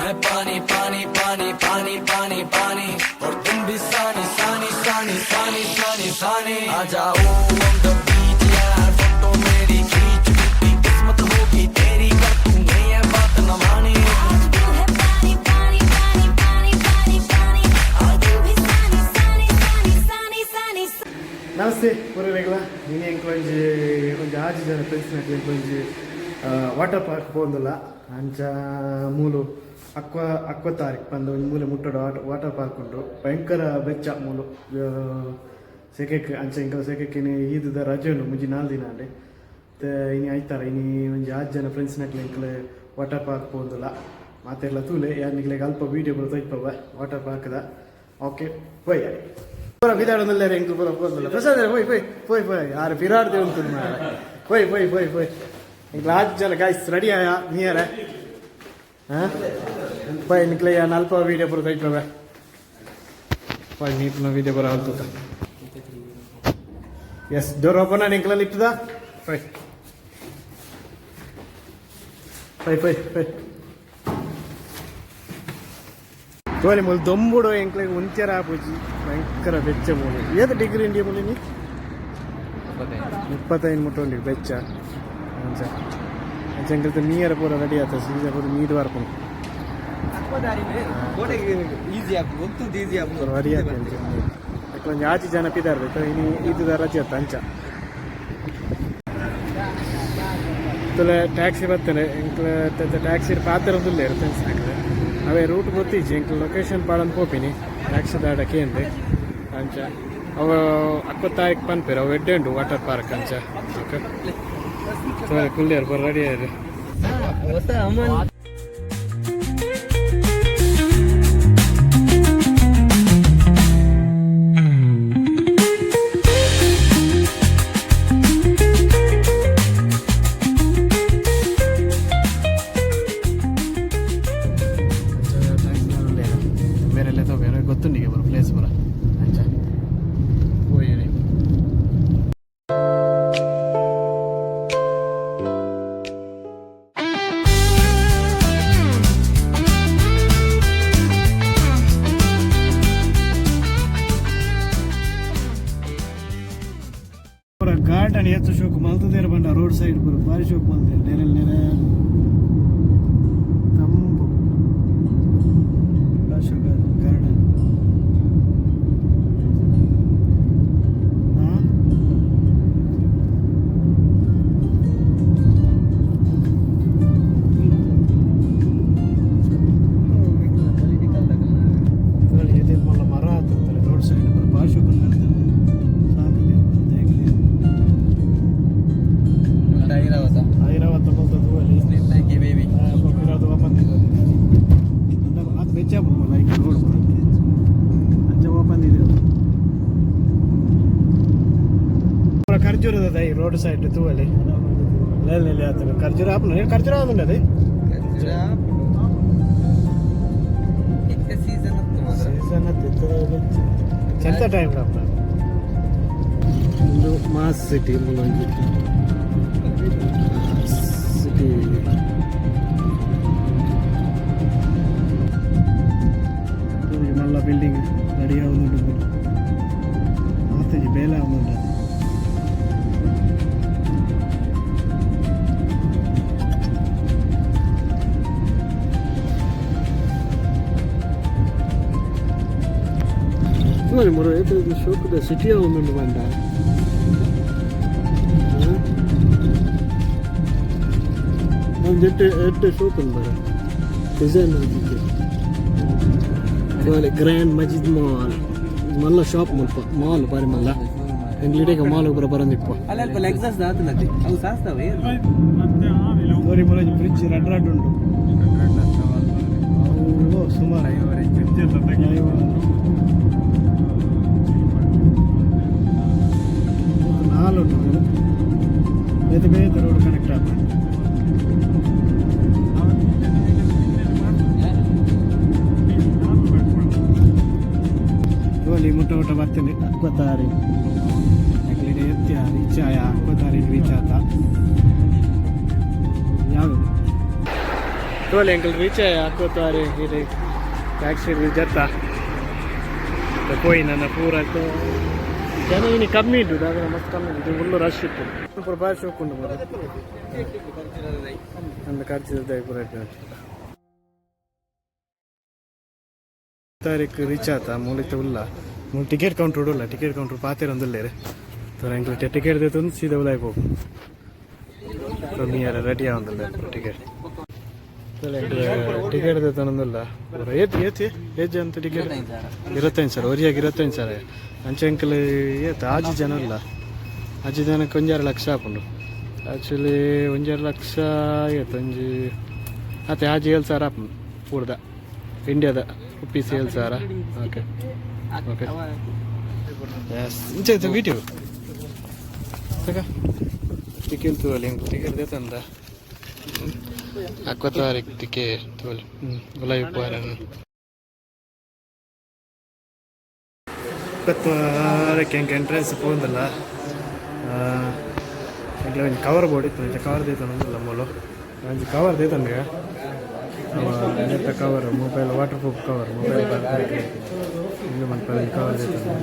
मैं पानी पानी पानी पानी पानी पानी और तुम भी सानी सानी सानी सानी सानी सानी आ जाओ on the beach यार फोटो मेरी खींच बीती किस्मत होगी तेरी कर तूने ये बात न मानी आज दिल है पानी पानी पानी पानी पानी पानी और तुम भी सानी सानी सानी सानी सानी ನಮಸ್ತೆ ಪೂರ್ವರೆಗಳ ನೀನು ಒಂದು 6 ಜನ ಫ್ರೆಂಡ್ಸ್ ಒಂದು ವಾಟರ್ ಪಾರ್ಕ್ ಹೋಗಲ್ಲ ಅಂಚ ಮೂಲು ಅಕ್ವ ತಾರೀಕು ಬಂದು ಒಂದು ಮೂಲೆ ಮುಟ್ಟೋಡು ವಾಟರ್ ಪಾರ್ಕ್ ಉಂಟು ಭಯಂಕರ ಬೆಚ್ಚ ಮೂಲು ಸೆಕೆಕ್ಕೆ ಅಂಚ ಇಂಕ ಸೆಕೆಕ್ಕೆ ಈದ ರಜೆ ಉಂಟು ಮುಂಜಿ 4 ದಿನ ಅಂಡೆ ಇನಿ ಆಯ್ತಾರ ಇನಿ ಒಂದು 6 ಜನ ಫ್ರೆಂಡ್ಸ್ ಇಂಕಲೆ ವಾಟರ್ ಪಾರ್ಕ್ ಹೋಗಲ್ಲ ಮಾತೆಲ್ಲ ತೂಲೆ ಯಾರಿಗೆ ಅಲ್ಪ ವೀಡಿಯೋ ಬರೋದು ಇಪ್ಪವ ವಾಟರ್ ಪಾರ್ಕ್ದ ಓಕೆ ಹೋಯ್ ಬಿದಾಡೋದಲ್ಲ ಹೆಂಗೆ ಹೋಗಲ್ಲ ಪ್ರಸಾದ ಹೋಯ್ ಯಾರು ಬಿರಾಡ್ದೆ ಉಂಟು ಹೋಯ್ ಈಗ 6 ಜನ ಗಾಯ್ಸ್ ರೆಡಿ ಆಯ ನೀರ ಹಾಂ ಪೈ ನಿಕ್ಲೆ ಅಲ್ಪ ವೀಡಿಯೋ ಬರೋದು ಐತವ ಪೈ ನೀಟ್ನ ವೀಡಿಯೋ ಬರೋ ಅಲ್ತದ ಎಸ್ ಡೋರ್ ಓಪನ್ ನಿಂಕ್ಲಲ್ಲಿ ಇಟ್ಟದ ಪೈ ತೋಲಿ ಮೂಲ ದೊಂಬುಡು ಎಂಕ್ಲೆಗೆ ಒಂಚರ ಆಪುಜಿ ಭಯಂಕರ ಬೆಚ್ಚ ಮೂಲು ಏದು ಡಿಗ್ರಿ ಇಂಡಿಯಾ ಮೂಲಿ ನೀ 25 ಮುಟ್ಟೊಂಡಿ ಬೆಚ್ಚ ಅಂಚ ಅಂಚಂಕಲ್ತ ನೀರ ಪೂರ ರೆಡಿ ಆತ ಸೀದಾ ಪೂರ ನೀರು ಬರ್ಕೊಂಡು ರೆಡಿ ಆಗ್ತದೆ ಒಂದು 6 ಜನ ಪಿದಾರ್ಬೇಕು ಇನ್ನು ಇದು ರಜೆ ಆತ ಅಂಚ ಟ್ಯಾಕ್ಸಿ ಬರ್ತಾರೆ ಎಂಕ್ಲ ಟ್ಯಾಕ್ಸಿ ಪಾತ್ರ ಒಂದಿಲ್ಲ ಫ್ರೆಂಡ್ಸ್ ಹಾಕಿದೆ ಅವೇ ರೂಟ್ ಗೊತ್ತಿಜ್ಜಿ ಎಂಕ್ಲ ಲೊಕೇಶನ್ ಪಾಡಂತ ಹೋಗ್ತೀನಿ ಟ್ಯಾಕ್ಸಿ ದಾಡಕ್ಕೆ ಅಂದ್ರೆ ಅಂಚ ಅವ 20 ತಾರೀಕು ಪನ್ಪೇರು ಅವು ಎಡ್ಡೆ ಉಂಟು ವಾಟರ್ ಪಾರ್ಕ್ ಅಂಚ ಓಕೆ ಸರಿ ಕುಲ್ಲಿಯರು ಬರ ರೆಡಿ ಆಯ್ರಿ ಬೇರೆಲ್ಲ ತಗೋಬೇಡ ಗೊತ್ತುಂಡಿಗೆ ಬರೋ ಪ್ಲೇಸ್ ಬರ ಅಂಚ ಹೋಗಿ ಗಾರ್ಡನ್ ಹೆಚ್ಚು ಶೋಕು ಮಲ್ತದೇರ ಬಂಡ ರೋಡ್ ಸೈಡ್ ಬರೋ ಭಾರಿ ಶೋಕು ಮಲ್ತೇರು ನೆರೆ ತಂಪು ಗಾರ್ಡನ್ ಮರ ಆಗ್ತದೆ ರೋಡ್ ಸೈಡ್ ಬರೋ ಭಾರಿ ಶೋಕು ಐರಾವತ ಬರ್ತದೆ ಓಪನ್ ಅದು ಬೆಚ್ಚ ಬರಲ್ಲ ಈಗ ರೋಡ್ ಬರೋಕ್ಕೆ ಅಂಚ ಓಪನ್ ಇದೆ ಖರ್ಜೂರದ ಈ ರೋಡ್ ಸೈಡ್ ತೂವಲ್ಲಿ ನೆಲ್ಲಿ ಆಗ್ತದೆ ಖರ್ಜೂರ ಆಪನ ಖರ್ಜೂರ ಆಗುಂಡ ಅದು ಸೀಸನ್ ಚೆಂದ ಟೈಮ್ ಒಂದು ಮಾಸ್ ಸಿಟಿ ಮುಲ್ಲಂಗಿ ಸಿಟಿ നല്ല ಬಿಲ್ಡಿಂಗ್ ರೆಡಿ ಆಗುന്നുണ്ട് ಮಾತಾಜಿ ಬೇಲ ಆಗುന്നുണ്ട് ನೋಡಿ ಮರ ಇದು ಶೋಕದ ಸಿಟಿ ಆಗುന്നുണ്ട് ಬಂದ ಒಂದು ಎಟ್ಟು ಶೋಕ್ ಉಂಟು ಬರ ಡಿಸೈನ್ ಆಗಿದೆ ಗ್ರ್ಯಾಂಡ್ ಮಜಿದ್ ಮಾಲ್ ಮಲ್ಲ ಶಾಪ್ ಮುಲ್ಪ ಮಾಲ್ ಬಾರಿ ಮಲ್ಲ ಎಂಗ್ಲಿಡೆಗೆ ಮಾಲ್ ಒಬ್ಬರ ಬರಂದಿಪ್ಪ ಅಲ್ಪ ಲೆಕ್ಸಸ್ ದಾತನತಿ ಅವು ಸಾಸ್ತವೆ ತೋರಿ ಮಲಜಿ ಫ್ರಿಡ್ಜ್ ರಡ್ ಉಂಟು ಅವು ಸುಮಾರು 4 ಉಂಟು ಬೇತೆ ಬೇತೆ ರೋಡ್ ಕನೆಕ್ಟ್ ಆಗ್ತದೆ ಇವಲ್ಲಿ ಮುಟ್ಟ ಬರ್ತೇನೆ 26 ಅಗ್ಲಿಡೆ ಎತ್ತಿ ರೀಚ್ ಆಯ 26 ರೀಚ್ ಆತ ಯಾವುದು ತೋಲೆ ಅಂಕಲ್ ರೀಚ್ ಹಾಕೋತಾರೆ ಇದು ಟ್ಯಾಕ್ಸಿ ಜತ್ತ ಪೋಯಿ ನನ್ನ ಪೂರ ಜನ ಇನ್ನು ಕಮ್ಮಿ ಇದ್ದು ಆದರೆ ಮಸ್ತ್ ಕಮ್ಮಿ ಇದ್ದು ಫುಲ್ಲು ರಶ್ ಇತ್ತು ಪೂರ ಭಾರಿ ಶೋಕೊಂಡು ಒಂದು ಖರ್ಚಿದ ಪೂರ ತಾರೀಕು ರೀಚ್ ಆತ ಮೂಲಿತ ಉಲ್ಲ ಮೂರು ಟಿಕೆಟ್ ಕೌಂಟ್ರ್ ಉಡಲ್ಲ ಟಿಕೆಟ್ ಕೌಂಟ್ರ್ ಪಾತಿರ ಒಂದಿಲ್ಲೇರೆ ತೋರ ಎಂಕ್ಲು ಟಿಕೆಟ್ ದೇತಂದು ಸೀದಾ ಉಲಾಯ್ ಹೋಗು ಕಮ್ಮಿ ಯಾರ ರೆಡಿ ಆಗೊಂದಿಲ್ಲ ಟಿಕೆಟ್ ಟಿಕೆಟ್ ದೇತನೊಂದಿಲ್ಲ ಏಜ್ ಅಂತ ಟಿಕೆಟ್ 25 ಸರ್ ಒರಿಯಾಗಿ 25 ಸರ್ ಅಂಚೆ ಅಂಕಲ್ ಏತ ಆಜಿ ಜನ ಇಲ್ಲ ಆಜಿ ಜನಕ್ಕೆ 1.5 ಲಕ್ಷ ಹಾಕೊಂಡು ಆ್ಯಕ್ಚುಲಿ 1.5 ಲಕ್ಷ ಏತ ಒಂಜಿ ಅತ್ತೆ ಆಜಿ 7 ಸಾವಿರ ಹಾಕೊಂಡು ಪೂರ್ದ ಇಂಡಿಯಾದ ರುಪೀಸ್ 7 ಸಾವಿರ ಓಕೆ ಓಕೆ ಎಸ್ ಇಂಚೆ ವೀಡಿಯೋ ತಗ ಟಿಕೆಟ್ ತೋಲಿ ಟಿಕೆಟ್ ದೇತಂದ 4 ತಾರೀಕು ಟಿಕೆಟ್ ತೋಲಿ ಗುಲಾಬಿ ಪೋರನ್ನು 24 ಎಂಟ್ರೆನ್ಸ್ ಪೋಂದಲ್ಲ ಒಂದು ಕವರ್ ಬೋರ್ಡ್ ಇತ್ತು ಕವರ್ ದೇತನಲ್ಲ ಮೂಲು ಒಂದು ಕವರ್ ದೇತಂದ್ರೆ ನೆತ್ತ cover mobile waterproof cover mobile cover ದೇತಾನೆ